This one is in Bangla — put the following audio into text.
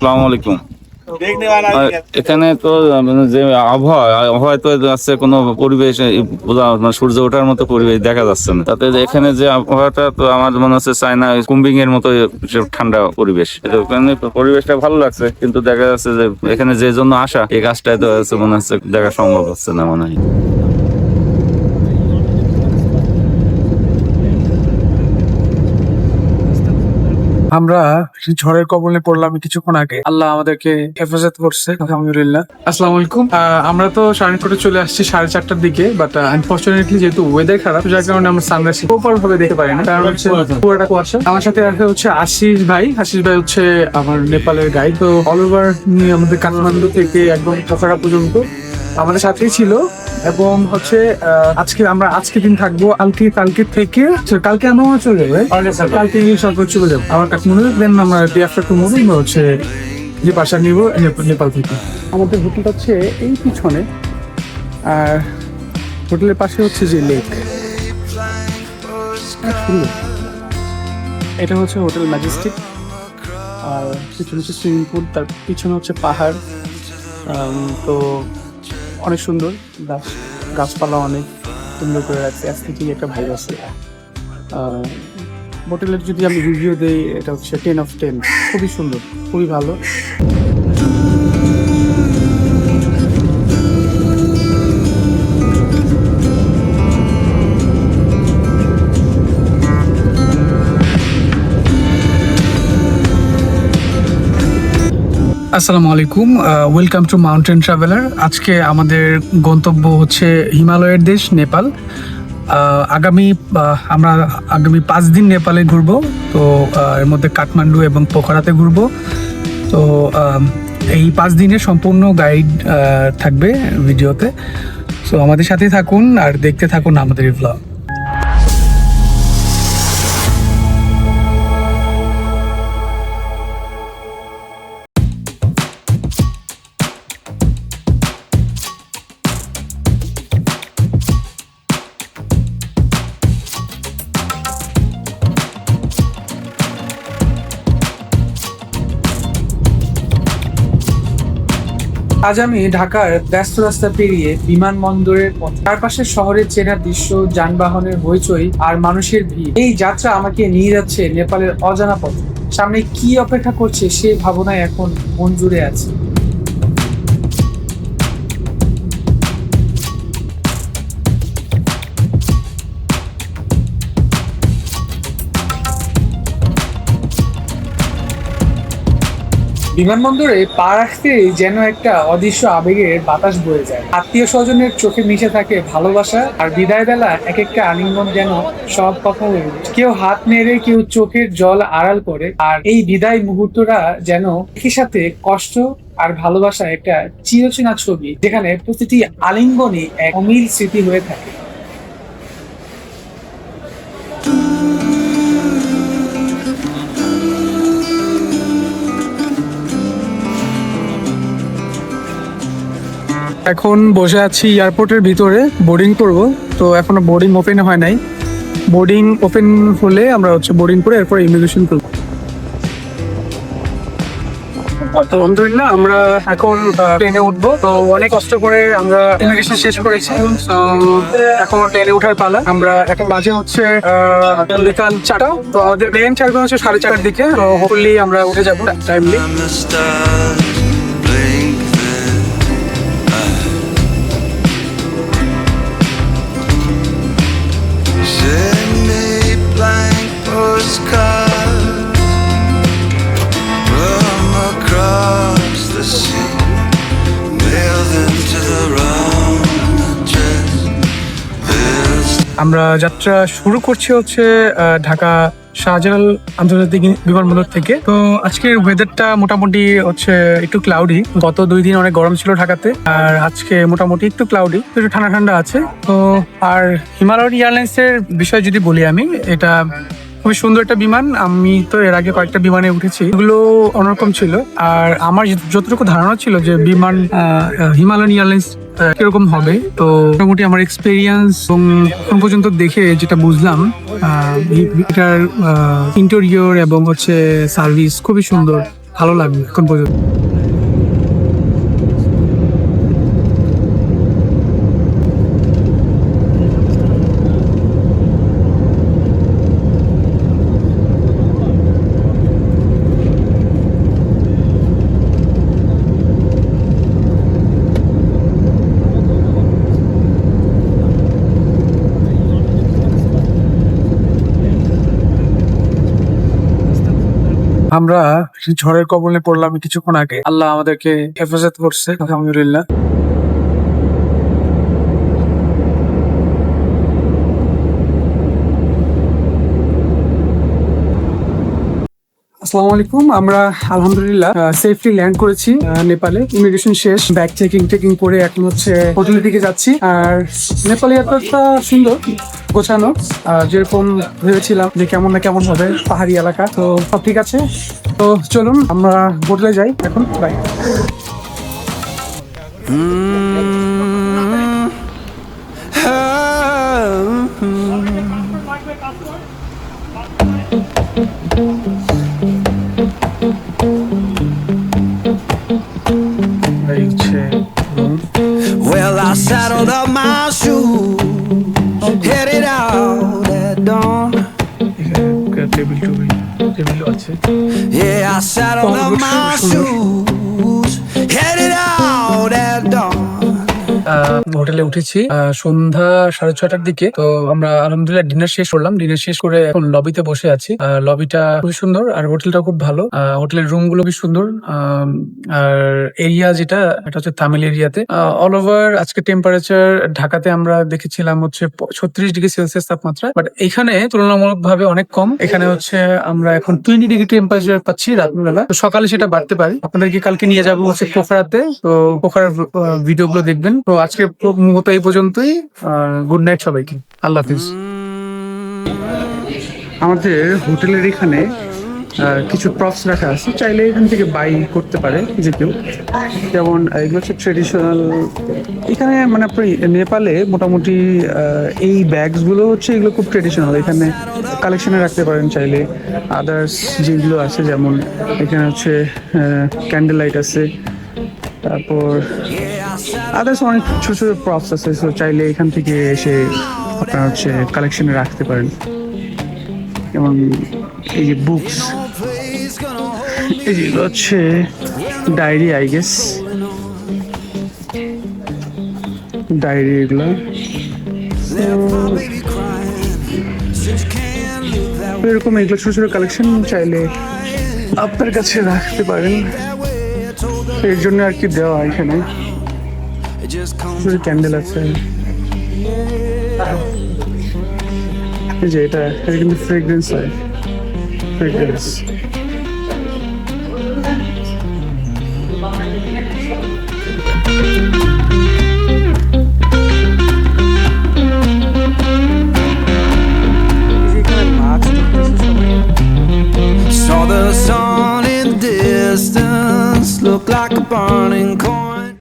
আসসালামু আলাইকুম। এখানে তো মানে যে আবহাওয়া তো আছে, কোনো পরিবেশ সূর্য ওঠার মতো পরিবেশ দেখা যাচ্ছে না। তাতে এখানে যে আবহাওয়াটা, তো আমার মনে হচ্ছে চায়না কুম্বিং এর মতো ঠান্ডা পরিবেশ। এখানে পরিবেশটা ভালো লাগছে, কিন্তু দেখা যাচ্ছে যে এখানে যে জন্য আসা, এই কাজটা তো মনে হচ্ছে দেখা সম্ভব হচ্ছে না মনে হয়। আমরা ঝড়ের কবলে পড়লাম কিছুক্ষণ আগে। আল্লাহ আমাদেরকে হেফাজত করছে, আলহামদুলিল্লাহ। আসসালামু আলাইকুম। আমরা তো সারানকোটে চলে আসছি 4:30টার দিকে, বাট আনফরচুনেটলি যেহেতু ওয়েদার খারাপ, যার কারণে আমরা সানরাইজ প্রপার ভাবে দেখতে পারি না, কারণ হচ্ছে পুরোটা কুয়াশা। আমার সাথে আছে হচ্ছে আশিস ভাই হচ্ছে আমার নেপালের গাইড। তো অল ওভার নিয়ে আমাদের কাঠমান্ডু থেকে একদম পোখরা পর্যন্ত আমাদের সাথেই ছিল। এবং হচ্ছে আজকে দিন থাকবো। কালকে থেকে কালকে আমরা চলে যাবো, কালকে সরকার চলে যাবো আমার কাঠমান্ডু। দেন আমরা ডে আফটার টুমরো হচ্ছে যে বাসা নিব নেপাল থেকে। আমাদের হোটেল হচ্ছে এই পিছনে, আর হোটেলের পাশে হচ্ছে যে লেক, সুন্দর। এটা হচ্ছে হোটেল ম্যাজেস্টিক, আর পিছনে হচ্ছে সুইমিং পুল, তার পিছনে হচ্ছে পাহাড়। তো অনেক সুন্দর, গাছপালা অনেক সুন্দর করে রাখছে, অ্যাস্থেটিক একটা ভাইব আছে। হোটেলের যদি আমি রিভিউ দিই, এটা হচ্ছে 10/10, খুবই সুন্দর, খুবই ভালো। আসসালামু আলাইকুম, ওয়েলকাম টু মাউন্টেন ট্রাভেলার। আজকে আমাদের গন্তব্য হচ্ছে হিমালয়ের দেশ নেপাল। আমরা আগামী 5 দিন নেপালে ঘুরবো। তো এর মধ্যে কাঠমান্ডু এবং পোখরাতে ঘুরবো। তো এই 5 দিনের সম্পূর্ণ গাইড থাকবে ভিডিওতে। সো আমাদের সাথেই থাকুন আর দেখতে থাকুন আমাদের এই ভ্লগ। আজ আমি ঢাকার ব্যস্ত রাস্তা পেরিয়ে বিমানবন্দরের পথে, চারপাশে শহরের চেনা দৃশ্য, যানবাহনের হইচই আর মানুষের ভিড়। এই যাত্রা আমাকে নিয়ে যাচ্ছে নেপালের অজানা পথে। সামনে কি অপেক্ষা করছে সে ভাবনায় এখন মন জুড়ে আছে। বিমানবন্দরে পা রাখতেই যেন একটা অদৃশ্য আবেগের বাতাস বয়ে যায়। আত্মীয় স্বজনের চোখে মিশে থাকে ভালোবাসা, আর বিদায় বেলা এক একটা আলিঙ্গন যেন সব কথা হয়ে ওঠে। কেউ হাত নেড়ে, কেউ চোখের জল আড়াল করে, আর এই বিদায় মুহূর্তটা যেন একই সাথে কষ্ট আর ভালোবাসা একটা চিরচেনা ছবি, যেখানে প্রতিটি আলিঙ্গনই এক অমিল স্মৃতি হয়ে থাকে। এখন বসে আছি এয়ারপোর্টের ভিতরে, বোর্ডিং করব। তো এখনো বোর্ডিং ওপেন হয় নাই। বোর্ডিং ওপেন হলে আমরা হচ্ছে বোর্ডিং করে এরপর ইমিগ্রেশন করব। আলহামদুলিল্লাহ, আমরা এখন ট্রেনে উঠবো। তো অনেক কষ্ট করে আমরা ইমিগ্রেশন শেষ করেছি। তো এখন ট্রেনে ওঠার পালা। আমরা এখন বাজে হচ্ছে বিকাল 4টা। তো আমাদের প্লেন ছাড়বে হচ্ছে 4:30টার দিকে। তো হোপফুলি আমরা উঠে যাবো টাইমলি। আমরা যাত্রা শুরু করছি হচ্ছে ঢাকা শাহজালাল আন্তর্জাতিক বিমানবন্দর থেকে। তো আজকের ওয়েদারটা মোটামুটি হচ্ছে একটু ক্লাউডি। গত 2 দিন অনেক গরম ছিল ঢাকাতে, আর আজকে মোটামুটি একটু ক্লাউডি, একটু ঠান্ডা ঠান্ডা আছে। তো আর হিমালয়ান এয়ারলাইন্স এর বিষয় যদি বলি, আমি এটা খুবই সুন্দর একটা বিমান। আমি তো এর আগে কয়েকটা বিমানে উঠেছি, এগুলো অন্যরকম ছিল। আর আমার যতটুকু ধারণা ছিল যে বিমান হিমালয়ান এয়ারলাইন্স কিরকম হবে, তো মোটামুটি আমার এক্সপেরিয়েন্স এবং এখন পর্যন্ত দেখে যেটা বুঝলাম, এটার ইন্টেরিয়র এবং হচ্ছে সার্ভিস খুবই সুন্দর। ভালো লাগবে এখন পর্যন্ত। আমরা ঝড়ের কবলে পড়লাম কিছুক্ষণ আগে, আল্লাহ আমাদেরকে হেফাজত করছে আলহামদুলিল্লাহ। আসসালামু আলাইকুম। আমরা আলহামদুলিল্লাহ সেফলি ল্যান্ড করেছি নেপালে। ইমিগ্রেশন শেষ, ব্যাগ চেকিং করে এখন হচ্ছে হোটেলের দিকে যাচ্ছি। আর নেপালি এয়ারপোর্টটা সুন্দর, গোছানো, যেরকম ভেবেছিলাম যে কেমন না কেমন হবে, পাহাড়ি এলাকা, তো সব ঠিক আছে। তো চলুন আমরা হোটেলে যাই এখন। By. Well, I saddled up my shoes, headed out at dawn. Yeah, I saddled up my shoes, headed out at dawn. হোটেলে উঠেছি সন্ধ্যা 6:30টার দিকে। তো আমরা আলহামদুলিল্লাহ ডিনার শেষ করলাম। ডিনার শেষ করে এখন লবিতে বসে আছি। লবিটা খুবই সুন্দর আর হোটেলটা খুব ভালো। হোটেলের রুম গুলো বেশ সুন্দর। আর এরিয়া যেটা, এটা হচ্ছে তামিল এরিয়াতে। অল ওভার আজকে টেম্পারেচার ঢাকাতে আমরা দেখেছিলাম হচ্ছে 36°C তাপমাত্রা, বাট এখানে তুলনামূলক ভাবে অনেক কম। এখানে হচ্ছে আমরা এখন 20° টেম্পারেচার পাচ্ছি রাত্রিবেলা। তো সকালে সেটা বাড়তে পারে। আপনাদেরকে কালকে নিয়ে যাবো হচ্ছে পোখরাতে, তো পোখরার ভিডিও গুলো দেখবেন। তো আজকে মতো এই পর্যন্তই। গুড নাইট সবাইকে, আল্লাহ হাফিজ। আমাদের হোটেলের এখানে কিছু প্রপস রাখা আছে, চাইলে এখান থেকে বাই করতে পারে যে কেউ। যেমন এগুলো হচ্ছে ট্রেডিশনাল। এখানে মানে আপনি নেপালে মোটামুটি এই ব্যাগস গুলো হচ্ছে, এগুলো খুব ট্রেডিশনাল। এখানে কালেকশনে রাখতে পারেন চাইলে। আদার্স যেগুলো আছে, যেমন এখানে হচ্ছে ক্যান্ডেল লাইট আছে, তারপর আদার্স অনেক ছোট ছোট প্রপস আছে। সো চাইলে এখান থেকে এসে আপনার হচ্ছে কালেকশনে রাখতে পারেন। যেমন এই যে বুকস, এই যেগুলো হচ্ছে ডায়েরি, আই গেস ডায়েরি এগুলো। এরকম এগুলো ছোট ছোট কালেকশন চাইলে আপনার কাছে রাখতে পারেন। এর জন্য আর কি দেওয়া এখানে ক্যান্ডেল আছে। এই যে এটা কিন্তু ফ্রেগ্রেন্স হয়, fragrance. Saw the sun in the distance, looked like a burning coal.